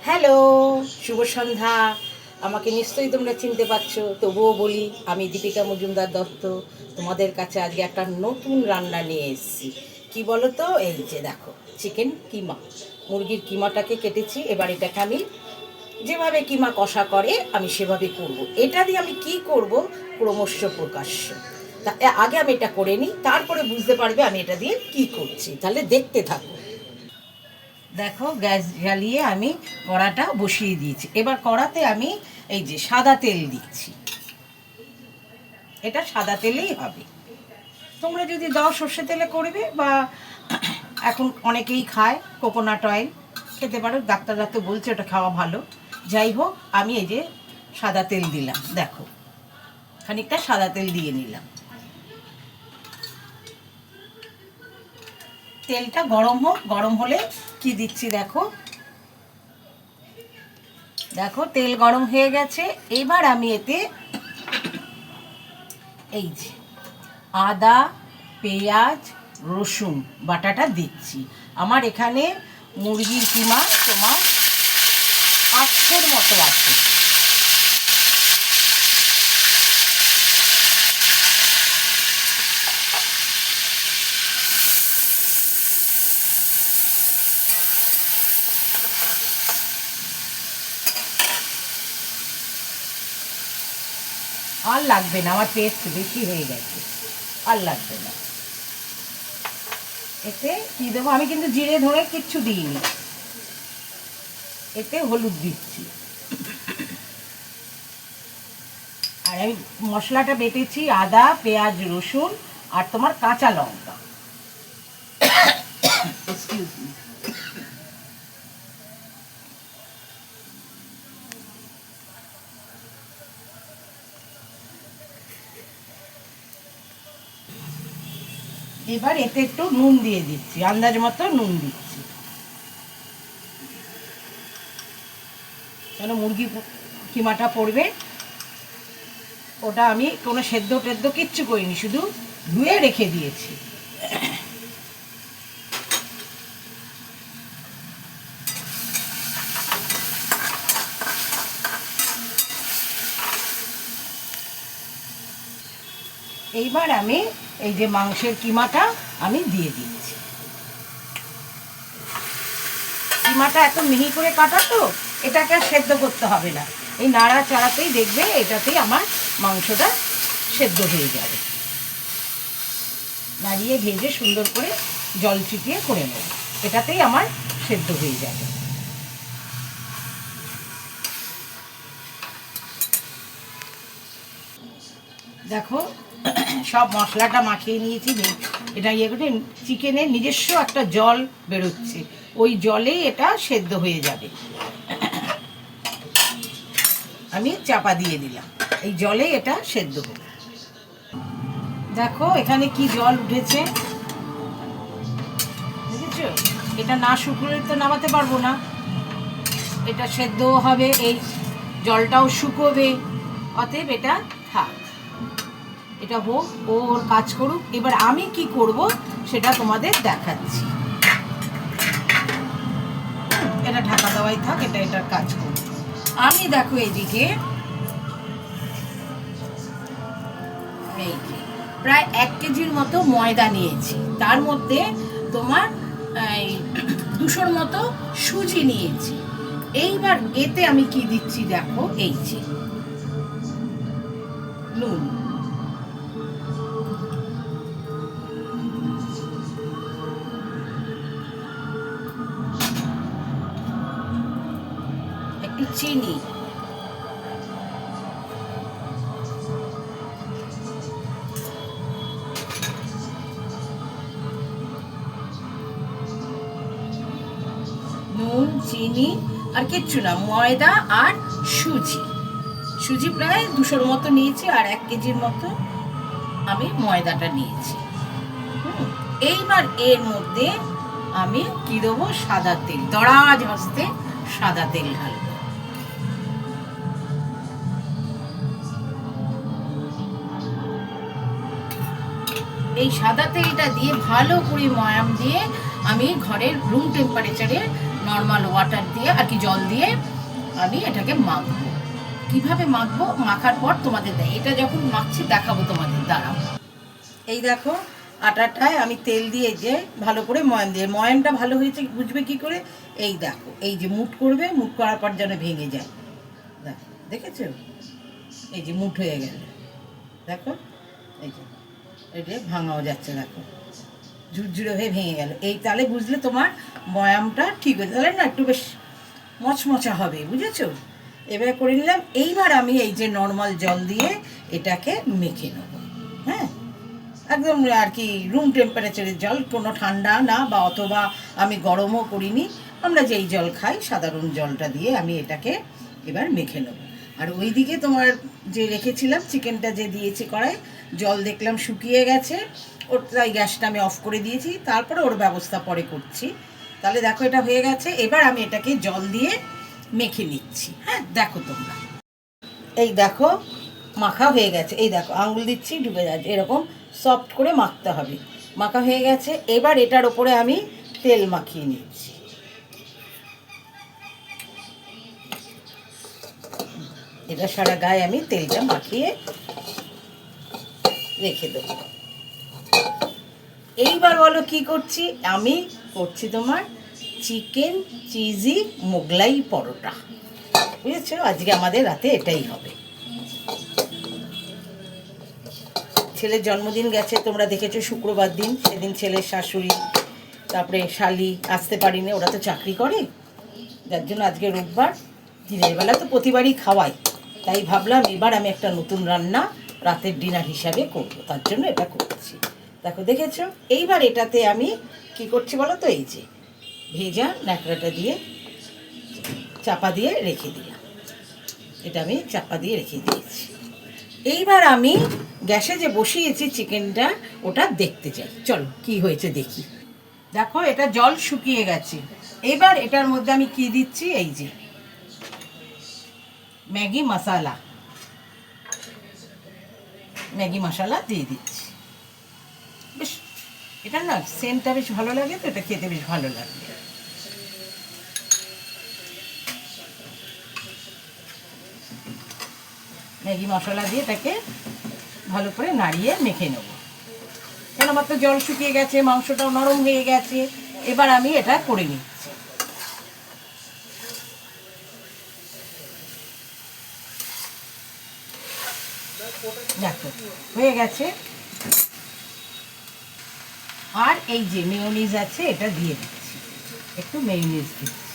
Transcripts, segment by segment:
Hello, শুভ সন্ধ্যা। আমাকে নিশ্চয়ই তোমরা চিনতে পারছো, তবুও বলি আমি দীপিকা মজুমদার দত্ত তোমাদের কাছে আজকে একটা নতুন রান্না নিয়ে এসেছি। কি বলো তো, এই যে দেখো, চিকেন কিমা, মুরগির কিমাটাকে কেটেছি। এবার এটাকে আমি যেভাবে কিমা কষা করে আমি সেভাবে করব। এটা দিয়ে আমি কি করব ক্রমশ প্রকাশ্য। তা আগে আমি এটা করে নিই, তারপরে বুঝতে পারবে আমি এটা দিয়ে কি করছি। তাহলে দেখতে থাকো। দেখো, গ্যাস জ্বালিয়ে আমি কড়াটা বসিয়ে দিয়েছি। এবার কড়াতে আমি এই যে সাদা তেল দিচ্ছি। এটা সাদা তেলেই হবে। তোমরা যদি দাও সর্ষে তেলে করবে, বা এখন অনেকেই খায় কোকোনাট অয়েল, খেতে পারো। ডাক্তাররা তো বলছে ওটা খাওয়া ভালো। যাই হোক, আমি এই যে সাদা তেল দিলাম। দেখো, খানিকটা সাদা তেল দিয়ে নিলাম। তেলটা গরম হোক, গরম হলে কি দিচ্ছি দেখো। দেখো, তেল গরম হয়ে গেছে। এবার আমি এতে এই যে আদা, পেঁয়াজ, রসুন বাটাটা দিচ্ছি। আমার এখানে মুরগির কিমা তোমার 800 মতো আছে। আর লাগবে না, আমার পেস্ট বেশি হয়ে গেছে, আর লাগবে না। এতে কি দেবো, আমি কিন্তু জিরে ধরে কিচ্ছু দিইনি। এতে হলুদ দিচ্ছি। আর আমি মশলাটা বেটেছি আদা, পেঁয়াজ, রসুন আর তোমার কাঁচা লঙ্কা। Excuse me. এবার এতে একটু নুন দিয়ে দিচ্ছি, আন্দাজ মতো নুন দিচ্ছি। কেন মুরগি কিমাটা পড়বে, ওটা আমি কোনো সেদ্ধ টেদ্ধ কিচ্ছু করিনি, শুধু ধুয়ে রেখে দিয়েছি। এইবার আমি এই যে মাংসের কিমাটা আমি দিয়ে দিচ্ছি। কিমাটা এত মিহি করে কাটা তো, এটাকে আর সেদ্ধ করতে হবে না। এই নাড়া চাড়াতেই দেখবে এটাতেই আমার মাংসটা সেদ্ধ হয়ে যাবে। নাড়িয়ে ভেজে সুন্দর করে জল ছিটিয়ে করে নেব, এটাতেই আমার সেদ্ধ হয়ে যাবে। দেখো, সব মশলাটা মাখিয়ে নিয়েছি। এটা ইয়ে করে চিকেনের নিজস্ব একটা জল বেরোচ্ছে, ওই জলে এটা সেদ্ধ হয়ে যাবে। আমি চাপা দিয়ে দিলাম, এই জলে এটা সেদ্ধ হবে। দেখো এখানে কি জল উঠেছে, বুঝেছো? এটা না শুকোলে তো নামাতে পারবো না। এটা সেদ্ধও হবে, এই জলটাও শুকোবে। অতএব এটা থাক, এটা হোক, ও ওর কাজ করুক। এবার আমি কি করব সেটা তোমাদের দেখাচ্ছি। এটা ঢাকা দেওয়াই থাক, এটা এটার কাজ করুক। আমি দেখো এদিকে এই প্রায় 1 কেজির মতো ময়দা নিয়েছি। তার মধ্যে তোমার 200 মতো সুজি নিয়েছি। এইবার এতে আমি কি দিচ্ছি দেখো, এই যে নুন, একটু চিনি, নুন, চিনি আর কিচ্ছু না, ময়দা আর সুজি। সুজি প্রায় 200 মতো নিয়েছি, আর 1 কেজির মতো আমি ময়দাটা নিয়েছি। এইবার এর মধ্যে আমি কি দেবো, সাদা তেল, দরাজ হস্তে সাদা তেল ঢালবো। এই সাদা তেলটা দিয়ে ভালো করে ময়াম দিয়ে আমি ঘরের রুম টেম্পারেচারে নর্মাল ওয়াটার দিয়ে আর কি জল দিয়ে আমি এটাকে মাখবো। কিভাবে মাখবো, মাখার পর তোমাদের দেয়, এটা যখন মাখছি দেখাবো তোমাদের, দাঁড়াও। এই দেখো আটাটায় আমি তেল দিয়ে যে ভালো করে ময়ান দিয়ে, ময়ানটা ভালো হয়েছে বুঝবে কি করে, এই দেখো এই যে মুঠ করবে, মুঠ করার পর যেন ভেঙে যায়, দেখো দেখেছো, এই যে মুঠ হয়ে গেল, দেখো এই যে এটা ভাঙাও যাচ্ছে, দেখো ঝুরঝুরে হয়ে ভেঙে গেল। এই তাহলে বুঝলে তোমার ময়ামটা ঠিক হয়েছে, তাহলে না একটু বেশ মচমচা হবে, বুঝেছো। এবার করে নিলাম। এইবার আমি এই যে নর্মাল জল দিয়ে এটাকে মেখে নেব। হ্যাঁ, একদম আর কি রুম টেম্পারেচারের জল, কোনো ঠান্ডা না বা অথবা আমি গরমও করিনি, আমরা যেই জল খাই সাধারণ জলটা দিয়ে আমি এটাকে এবার মেখে নেব। আর ওইদিকে তোমার যে রেখেছিলাম চিকেনটা যে দিয়েছি কড়াই, জল দেখলাম শুকিয়ে গেছে, ওর তাই গ্যাসটা আমি অফ করে দিয়েছি, তারপরে ওর ব্যবস্থা পরে করছি। তাহলে দেখো এটা হয়ে গেছে। এবার আমি এটাকে জল দিয়ে মেখে নিচ্ছি। হ্যাঁ দেখো তোমরা, এই দেখো মাখা হয়ে গেছে, এই দেখো আঙুল দিচ্ছি ডুবে যাচ্ছে, এরকম সফট করে মাখতে হবে। মাখা হয়ে গেছে। এবার এটার ওপরে আমি তেল মাখিয়ে নিচ্ছি। এটা সারা গায়ে আমি তেলটা মাখিয়ে রেখে দেবো। এইবার বলো কি করছি, আমি করছি তোমার চিকেন চিজি মোগলাই পরোটা, বুঝেছো। আজকে আমাদের রাতে এটাই হবে। ছেলের জন্মদিন গেছে, তোমরা দেখেছো শুক্রবার দিন, সেদিন ছেলের শাশুড়ি তারপরে শালি আসতে পারিনি, ওরা তো চাকরি করে, যার জন্য আজকে রোববার দিনের বেলা তো প্রতিবারই খাওয়াই, তাই ভাবলাম এবার আমি একটা নতুন রান্না রাতের ডিনার হিসাবে করবো, তার জন্য এটা করছি। দেখো দেখেছো। এইবার এটাতে আমি কি করছি বলো তো, এই যে ভেজা ন্যাকড়াটা দিয়ে চাপা দিয়ে রেখে দিলাম, এটা আমি চাপা দিয়ে রেখে দিয়েছি। এইবার আমি গ্যাসে যে বসিয়েছি চিকেনটা, ওটা দেখতে চাই, চলো কি হয়েছে দেখি। দেখো এটা জল শুকিয়ে গেছে। এবার এটার মধ্যে আমি কি দিচ্ছি, এই যে ম্যাগি মশলা, ম্যাগি মশলা দিয়ে দিচ্ছি। বেশ এটা না সেন্টটা বেশ ভালো লাগে, তো এটা খেতে বেশ ভালো লাগবে। ম্যাগি মশলা দিয়ে এটাকে ভালো করে নাড়িয়ে মেখে নেব। কেন আমার তো জল শুকিয়ে গেছে, মাংসটাও নরম হয়ে গেছে। এবার আমি এটা করে নিচ্ছি। দেখো হয়ে গেছে। আর এই যে মেয়োনিজ আছে এটা দিয়ে দিচ্ছি, একটু মেয়োনিজ দিচ্ছি।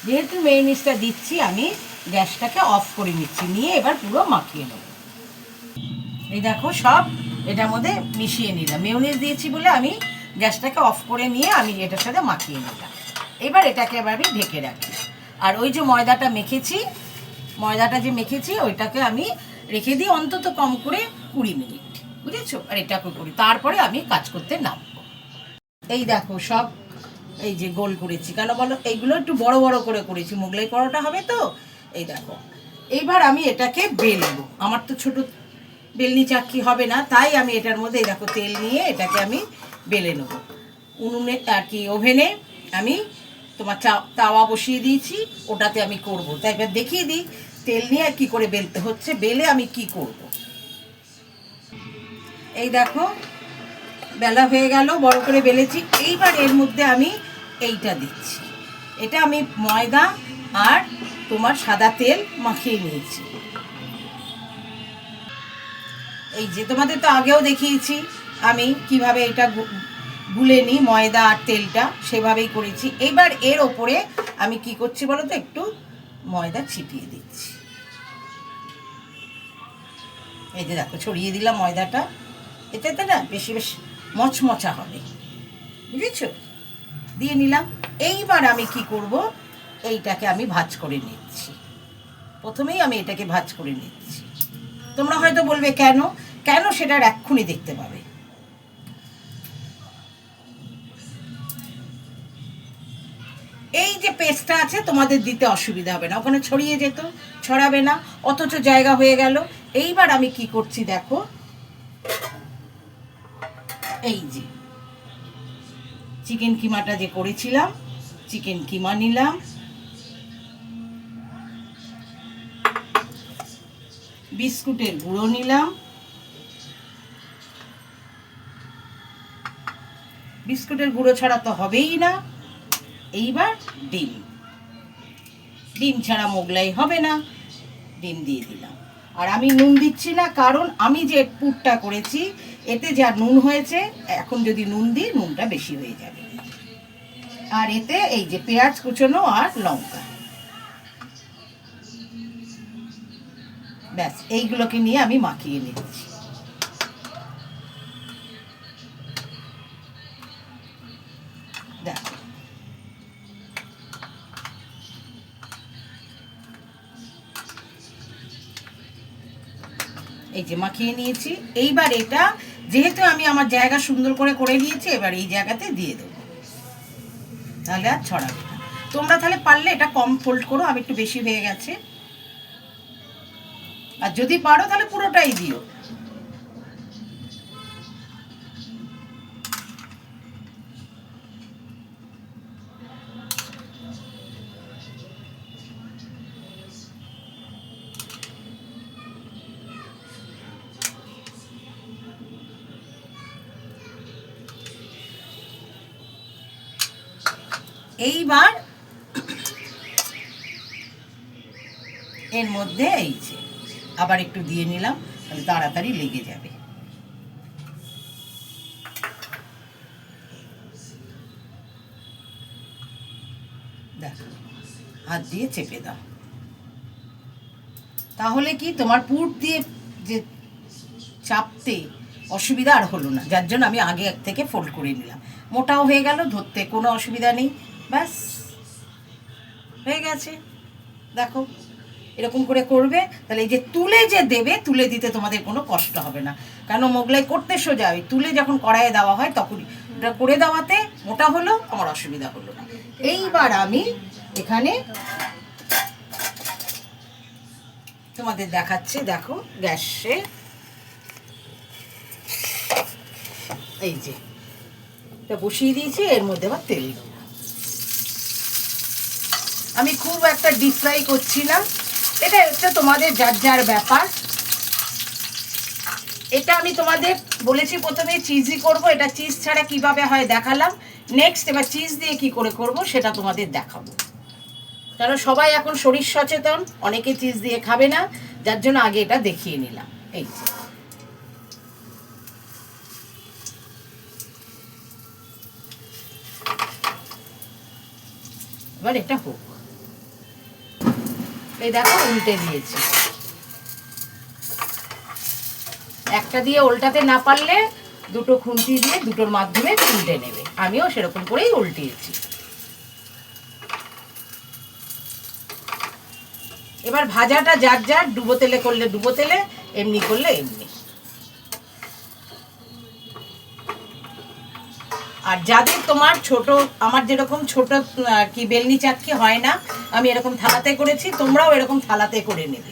যেহেতু মেয়োনিজটা দিচ্ছি, আমি গ্যাসটাকে অফ করে নিচ্ছি, নিয়ে এবার পুরো মাখিয়ে নেব। এই দেখো সব এটার মধ্যে মিশিয়ে নিলাম, মেয়োনিজ দিয়েছি বলে আমি গ্যাসটাকে অফ করে নিয়ে আমি এটার সাথে মাখিয়ে নিলাম। এবার এটাকে এবার আমি ঢেকে রাখি। আর ওই যে ময়দাটা মেখেছি, ময়দাটা যে মেখেছি ওইটাকে আমি রেখে দিই অন্তত কম করে 20 মিনিট, বুঝেছো। আর এটাকে করি, তারপরে আমি কাজ করতে নামবো। এই দেখো সব এই যে গোল করেছি, কেন বলো, এইগুলো একটু বড় বড় করে করেছি, মোগলাই পরোটা হবে তো। এই দেখো এইবার আমি এটাকে বেলবো। আমার তো ছোট বেলনি চাকি হবে না, তাই আমি এটার মধ্যে এই দেখো তেল নিয়ে এটাকে আমি বেলে নেবো। উনুনে আর কি ওভেনে আমি তোমার তাওয়া বসিয়ে দিয়েছি, ওটাতে আমি করব। তাই এবার দেখিয়ে দিই তেল নিয়ে কি করে বেলতে হচ্ছে, বেলে আমি কি করব। এই দেখো বেলা হয়ে গেল, বড় করে বেলেছি। এইবার এর মধ্যে আমি এইটা দিচ্ছি, এটা আমি ময়দা আর তোমার সাদা তেল মাখিয়ে নিয়েছি। এই যে তোমাদের তো আগেও দেখিয়েছি আমি কিভাবে এটা গুলে নিই, ময়দা আর তেলটা সেভাবেই করেছি। এবার এর ওপরে আমি কি করছি বলো তো, একটু ময়দা ছিটিয়ে দিচ্ছি। এই যে দেখো ছড়িয়ে দিলাম ময়দাটা, এতে না বেশি বেশ মচমচা হবে, বুঝেছো। দিয়ে নিলাম। এইবার আমি কি করব, এইটাকে আমি ভাঁজ করে নিচ্ছি। প্রথমেই আমি এটাকে ভাঁজ করে নিচ্ছি। তোমরা হয়তো বলবে কেন কেন, সেটার এক্ষুনি দেখতে পাবে। এই যে পেস্টটা আছে তোমাদের দিতে অসুবিধা হবে না, ওখানে ছড়িয়ে যেত, ছড়াবে না, অথচ জায়গা হয়ে গেল। এইবার আমি কি করছি দেখো, এই যে চিকেন কিমাটা যে করেছিলাম, চিকেন কিমা নিলাম, বিস্কুটের গুঁড়ো নিলাম, বিস্কুটের গুঁড়ো ছাড়া তো হবেই না। এইবার ডিম, ডিম ছাড়া মোগলাই হবে না, ডিম দিয়ে দিলাম। আর আমি নুন দিচ্ছি না, কারণ আমি যে পুরটা করেছি এতে যা নুন হয়েছে, এখন যদি নুন দিই নুনটা বেশি হয়ে যাবে। আর এতে এই যে পেঁয়াজ কুচোনো আর লঙ্কা, ব্যাস এইগুলোকে নিয়ে আমি মাখিয়ে নিচ্ছি। দেখো এই যে মাখিয়ে নিয়েছি। এইবার এটা যেহেতু আমি আমার জায়গা সুন্দর করে করে নিয়েছি, এবার এই জায়গাতে দিয়ে দেবো, তাহলে আর ছড়াবে না। তোমরা তাহলে পারলে এটা কম ফোল্ড করো, আমি একটু বেশি হয়ে গেছে। আর যদি পারো তাহলে পুরোটাই দিও। এইবার এর মধ্যে এই যে আবার একটু দিয়ে নিলাম, তাহলে তাড়াতাড়ি লেগে যাবে। দেখো হাত দিয়ে চেপে দাও, তাহলে কি তোমার পুর দিয়ে যে চাপতে অসুবিধা আর হলো না, যার জন্য আমি আগে থেকে ফোল্ড করে নিলাম। মোটাও হয়ে গেল, ধরতে কোনো অসুবিধা নেই, ব্যাস হয়ে গেছে। দেখো এরকম করে করবে, তাহলে এই যে তুলে যে দেবে, তুলে দিতে তোমাদের কোনো কষ্ট হবে না, কারণ মোগলাই করতে সোজা, ওই তুলে যখন কড়াইয়ে দেওয়া হয় তখনই ওটা করে দেওয়াতে মোটা হলো, আমার অসুবিধা হলো না। এইবার আমি এখানে তোমাদের দেখাচ্ছি, দেখো গ্যাসে এই যে এটা বসিয়ে দিয়েছি, এর মধ্যে আবার তেল দেবো। আমি খুব একটা ডিপ ফ্রাই করছি না, এটা হচ্ছে তোমাদের যার যার ব্যাপার। এটা আমি তোমাদের বলেছি প্রথমে চিজই করব, এটা চিজ ছাড়া কিভাবে হয় দেখালাম। নেক্সট এবার চিজ দিয়ে কি করে করব সেটা তোমাদের দেখাবো, কারণ সবাই এখন শরীর সচেতন, অনেকে চিজ দিয়ে খাবে না, যার জন্য আগে এটা দেখিয়ে নিলাম। এই যে এবার এটা হোক, এই দেখো উল্টে দিয়েছি। একটা দিয়ে উল্টাতে না পারলে দুটো খুন্তি দিয়ে দুটোর মাধ্যমে উল্টে নেবে, আমিও সেরকম করেই উল্টিয়েছি। এবার ভাজাটা যার যার, ডুবো তেলে করলে ডুবো তেলে, এমনি করলে এমনি। আর যাদের তোমার ছোট, আমার যেরকম ছোট আর কি বেলনি চাটকি হয় না, আমি এরকম থালাতে করেছি, তোমরাও এরকম থালাতে করে নেবে।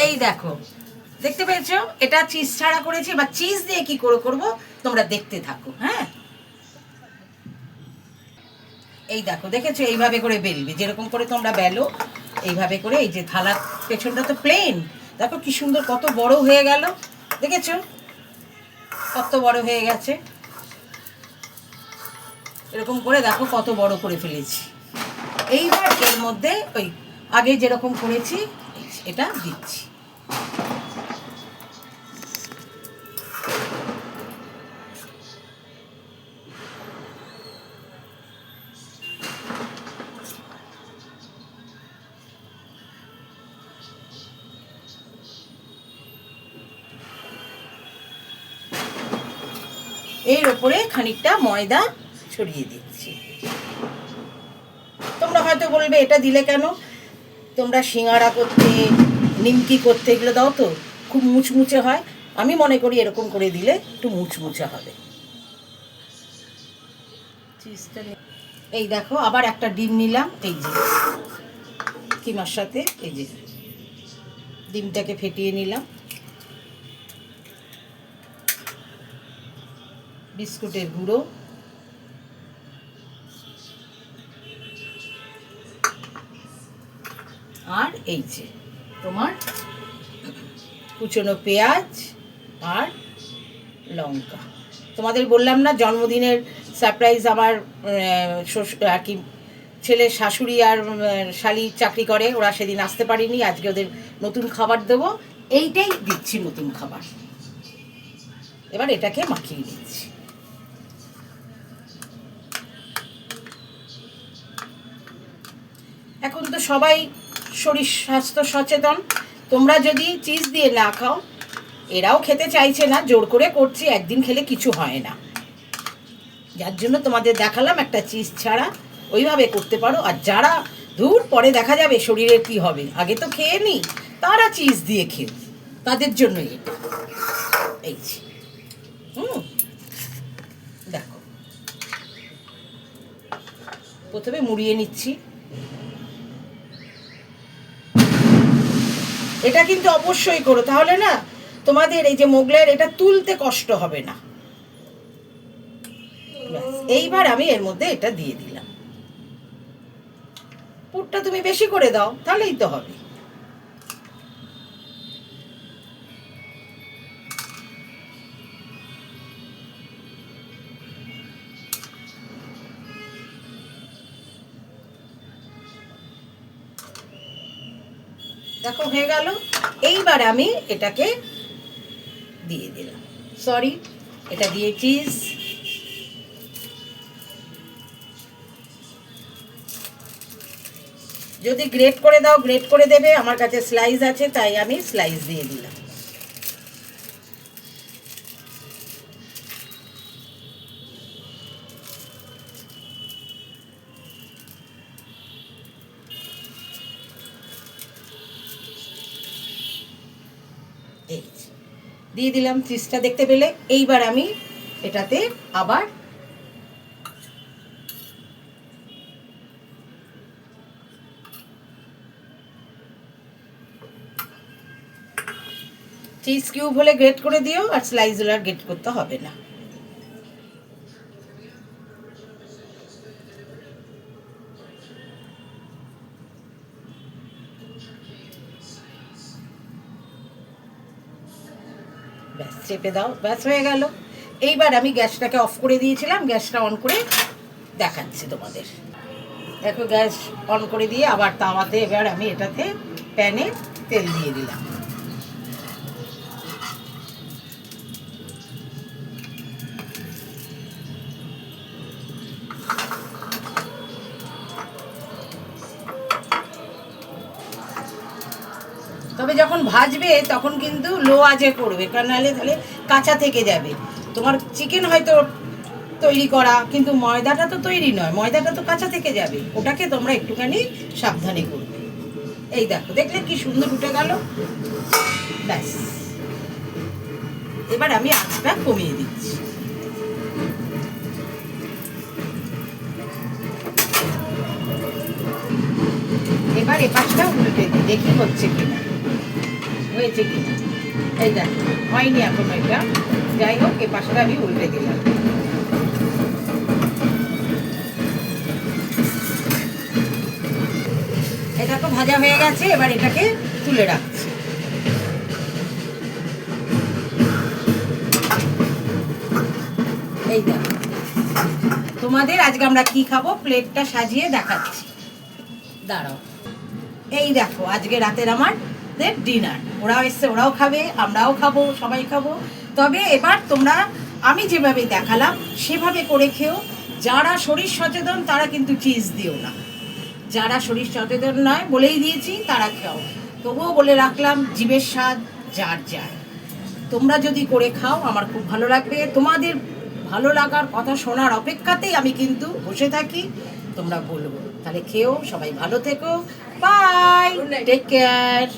এই দেখো দেখতে পেয়েছো, এটা চিজ ছাড়া করেছি, এবার চিজ দিয়ে কি করে করব তোমরা দেখতে থাকো। হ্যাঁ এই দেখো, দেখেছো এইভাবে করে বেলবে, যেরকম করে তোমরা বেলো এইভাবে করে। এই যে থালার পেছনটা তো প্লেন, দেখো কি সুন্দর, কত বড় হয়ে গেল, দেখেছো কত বড় হয়ে গেছে। এরকম করে দেখো কত বড় করে ফেলেছি। এইবার এর মধ্যে ওই আগে যেরকম করেছি এটা দিচ্ছি। এর উপরে খানিকটা ময়দা ছড়িয়ে দিচ্ছি। তোমরা হয়তো বলবে এটা দিলে কেন, তোমরা সিঙ্গাড়া করতে, নিমকি করতে এগুলো দাও তো, খুব মুচমুচে হয়। আমি মনে করি এরকম করে দিলে একটু মুচমুচে হবে। চিজটা এই দেখো, আবার একটা ডিম নিলাম, এই যে কিমার সাথে, এই যে ডিমটাকে ফেটিয়ে নিলাম। বিস্কুটের গুঁড়ো, আর এই যে তোমার কুচনো পেঁয়াজ আর লঙ্কা। তোমাদের বললাম না জন্মদিনের সারপ্রাইজ আমার আর কি ছেলের শাশুড়ি আর শালি চাকরি করে, ওরা সেদিন আসতে পারেনি, আজকে ওদের নতুন খাবার দেবো, এইটাই দিচ্ছি নতুন খাবার। এবার এটাকে মাখিয়ে দিচ্ছি। এখন তো সবাই শরীর স্বাস্থ্য সচেতন, তোমরা যদি চিজ দিয়ে না খাও, এরাও খেতে চাইছে না, জোর করে করছি, একদিন খেলে কিছু হয় না, যার জন্য তোমাদের দেখালাম একটা চিজ ছাড়া ওইভাবে করতে পারো। আর যারা দূর পরে দেখা যাবে শরীরের কি হবে, আগে তো খেয়ে নি, তারা চিজ দিয়ে খেও, তাদের জন্য এটা। এই দেখো, প্রথমে মুড়িয়ে নিচ্ছি। এটা কিন্তু অবশ্যই করো, তাহলে না তোমাদের এই যে মোগলাইয়ের এটা তুলতে কষ্ট হবে না। এইবার আমি এর মধ্যে এটা দিয়ে দিলাম। পুরটা তুমি বেশি করে দাও, তাহলেই তো হবে। দেখো হয়ে গেল। এইবার আমি এটাকে দিয়ে দিলাম, সরি এটা দিয়ে চিজ। যদি গ্রেট করে দাও গ্রেট করে দেবে, আমার কাছে স্লাইস আছে তাই আমি স্লাইস দিয়ে দিলাম। এই দিয়ে দিলাম চিজটা, দেখতে পেলে। এইবার আমি এটাতে আবার চিজ কিউব হলে গ্রেট করে দিও, আর স্লাইস হলে আর গ্রেট করতে হবে না। ব্যাস চেপে দাও, ব্যাস হয়ে গেল। এইবার আমি গ্যাসটাকে অফ করে দিয়েছিলাম, গ্যাসটা অন করে দেখাচ্ছি তোমাদের। দেখো গ্যাস অন করে দিয়ে আবার তাওয়াতে এবার আমি এটাতে প্যানে তেল দিয়ে দিলাম। তবে যখন ভাজবে তখন কিন্তু লো আঁচে করবে, কারণ নাহলে তাহলে কাঁচা থেকে যাবে। তোমার চিকেন হয়তো তৈরি করা, কিন্তু ময়দাটা তো তৈরি নয়, ময়দাটা তো কাঁচা থেকে যাবে, ওটাকে তোমরা একটুখানি সাবধানে করবে। এই দেখো, দেখলে কি সুন্দর উঠে গেল। ব্যাস এবার আমি আঁচটা কমিয়ে দিচ্ছি। এবার এ পাশটা উল্টে দিই, দেখি হচ্ছে কিনা, হয়েছে কিনা। এই দেখো হয়নি এখন এটা, যাই হোক এ পাশটা আমি উল্টে দিলাম। এটা তো ভাজা হয়ে গেছে, এবার এটাকে তুলে রাখছি। এই দেখো তোমাদের আজকে আমরা কি খাবো প্লেটটা সাজিয়ে দেখাচ্ছি, দাঁড়াও। এই দেখো আজকে রাতের আমাদের ডিনার, ওরাও এসছে, ওরাও খাবে, আমরাও খাবো, সবাই খাবো। তবে এবার তোমরা আমি যেভাবে দেখালাম সেভাবে করে খেও। যারা শরীর সচেতন তারা কিন্তু চিজ দিও না, যারা শরীর সচেতন নয় বলেই দিয়েছি তারা খাও। তবুও বলে রাখলাম, জীবের স্বাদ যার যায়। তোমরা যদি করে খাও আমার খুব ভালো লাগবে। তোমাদের ভালো লাগার কথা শোনার অপেক্ষাতেই আমি কিন্তু বসে থাকি। তোমরা বলবো, তাহলে খেও, সবাই ভালো থেকো, বাই, টেক কেয়ার।